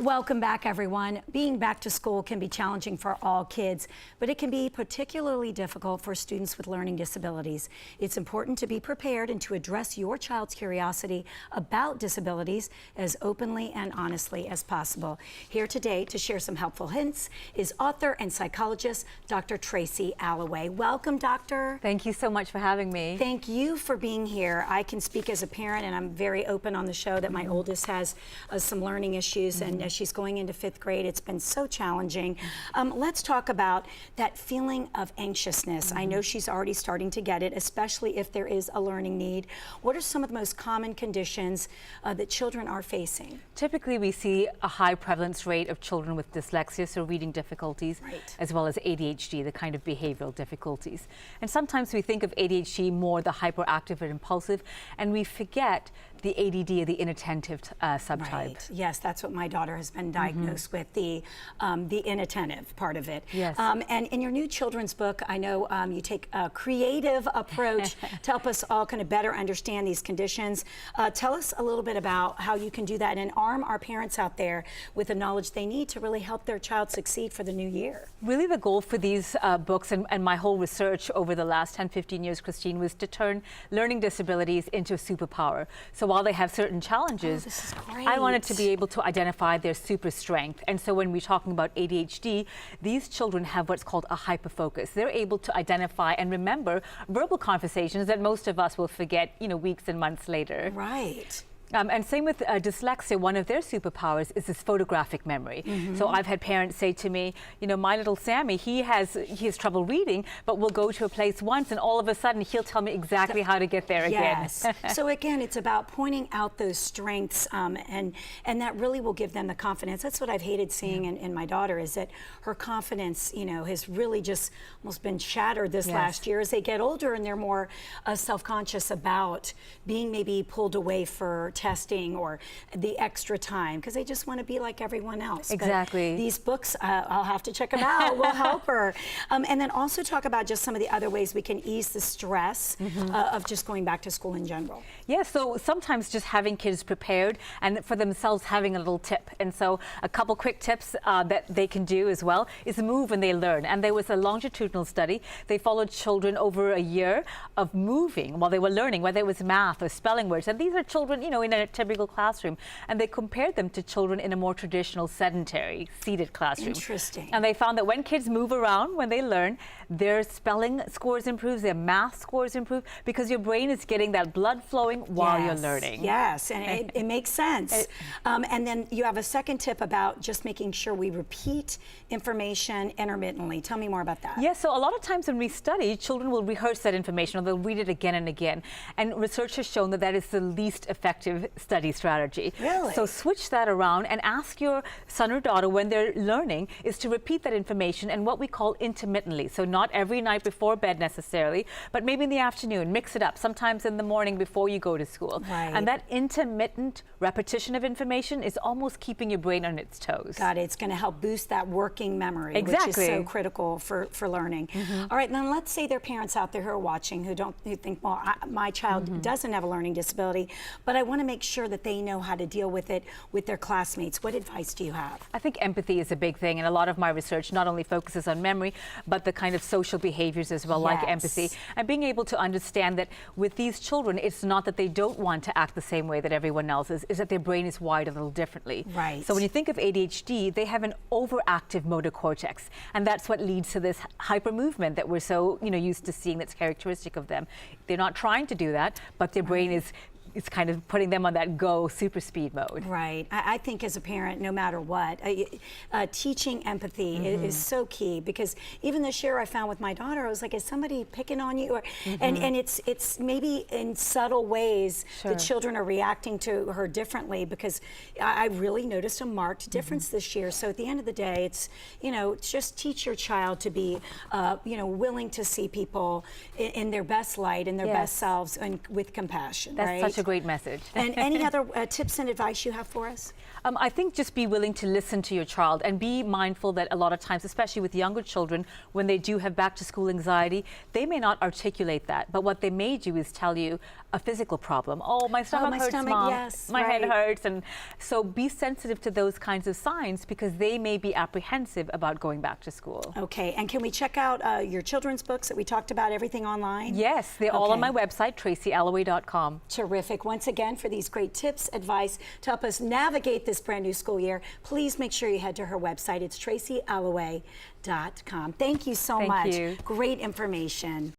Welcome back, everyone. Being back to school can be challenging for all kids, but it can be particularly difficult for students with learning disabilities. It's important to be prepared and to address your child's curiosity about disabilities as openly and honestly as possible. Here today to share some helpful hints is author and psychologist Dr. Tracy Alloway. Welcome, doctor. Thank you so much for having me. Thank you for being here. I can speak as a parent, and I'm very open on the show that my oldest has some learning issues, and as she's going into 5th grade, it's been so challenging. Let's talk about that feeling of anxiousness. I know she's already starting to get it, especially if there is a learning need. What are some of the most common conditions that children are facing? Typically, we see a high prevalence rate of children with dyslexia, so reading difficulties, as well as ADHD, the kind of behavioral difficulties. And sometimes we think of ADHD more the hyperactive and impulsive, and we forget the ADD, or the inattentive subtype. Right. Yes, that's what my daughter has been diagnosed with, the inattentive part of it. Yes. And in your new children's book, I know you take a creative approach to help us all kind of better understand these conditions. Tell us a little bit about how you can do that and arm our parents out there with the knowledge they need to really help their child succeed for the new year. Really, the goal for these books and my whole research over the last 10-15 years, Christine, was to turn learning disabilities into a superpower. So while they have certain challenges, this is great. I wanted to be able to identify their super strength. And so when we're talking about ADHD, these children have what's called a hyperfocus. They're able to identify and remember verbal conversations that most of us will forget, weeks and months later. Right. And same with dyslexia, one of their superpowers is this photographic memory. So I've had parents say to me, my little Sammy, he has trouble reading, but we'll go to a place once and all of a sudden he'll tell me exactly how to get there again. So again, it's about pointing out those strengths and that really will give them the confidence. That's what I've hated seeing in my daughter, is that her confidence, has really just almost been shattered this last year as they get older and they're more self-conscious about being maybe pulled away for testing or the extra time because they just want to be like everyone else. Exactly. But these books, I'll have to check them out, will help her. And then also talk about just some of the other ways we can ease the stress of just going back to school in general. Yeah, so sometimes just having kids prepared and for themselves having a little tip. And so a couple quick tips that they can do as well is move when they learn. And there was a longitudinal study. They followed children over a year of moving while they were learning, whether it was math or spelling words. And these are children, in a typical classroom, and they compared them to children in a more traditional sedentary seated classroom. Interesting. And they found that when kids move around, when they learn, their spelling scores improve, their math scores improve, because your brain is getting that blood flowing while you're learning. Yes, and it makes sense. And then you have a second tip about just making sure we repeat information intermittently. Tell me more about that. Yes, so a lot of times when we study, children will rehearse that information or they'll read it again and again. And research has shown that that is the least effective study strategy. Really? So switch that around and ask your son or daughter when they're learning is to repeat that information and what we call intermittently. So not every night before bed necessarily, but maybe in the afternoon, mix it up, sometimes in the morning before you go to school. Right. And that intermittent repetition of information is almost keeping your brain on its toes. Got it. It's going to help boost that working memory, which is so critical for learning. All right, then let's say there are parents out there who are watching who think, well, my child doesn't have a learning disability, but I want to make sure that they know how to deal with it with their classmates. What advice do you have? I think empathy is a big thing, and a lot of my research not only focuses on memory, but the kind of social behaviors as well, like empathy, and being able to understand that with these children, it's not that they don't want to act the same way that everyone else is that their brain is wired a little differently. Right. So when you think of ADHD, they have an overactive motor cortex, and that's what leads to this hyper movement that we're so used to seeing that's characteristic of them. They're not trying to do that, but their brain is it's kind of putting them on that go super speed mode. Right. I think as a parent, no matter what, teaching empathy is so key, because even this year I found with my daughter, I was like, is somebody picking on you? Or, and it's maybe in subtle ways the children are reacting to her differently, because I really noticed a marked difference this year. So at the end of the day, it's, just teach your child to be, willing to see people in their best light, in their best selves, and with compassion. That's such a a great message. And any other tips and advice you have for us? I think just be willing to listen to your child and be mindful that a lot of times, especially with younger children, when they do have back to school anxiety, they may not articulate that, but what they may do is tell you a physical problem. Oh, my stomach hurts, Mom. Yes, my head hurts. And so be sensitive to those kinds of signs because they may be apprehensive about going back to school. Okay, and can we check out your children's books that we talked about, everything online? Yes, they're all on my website, tracyalloway.com. Terrific. Once again, for these great tips, advice to help us navigate this brand new school year, please make sure you head to her website. It's tracyalloway.com. Thank you so much. Thank you. Great information.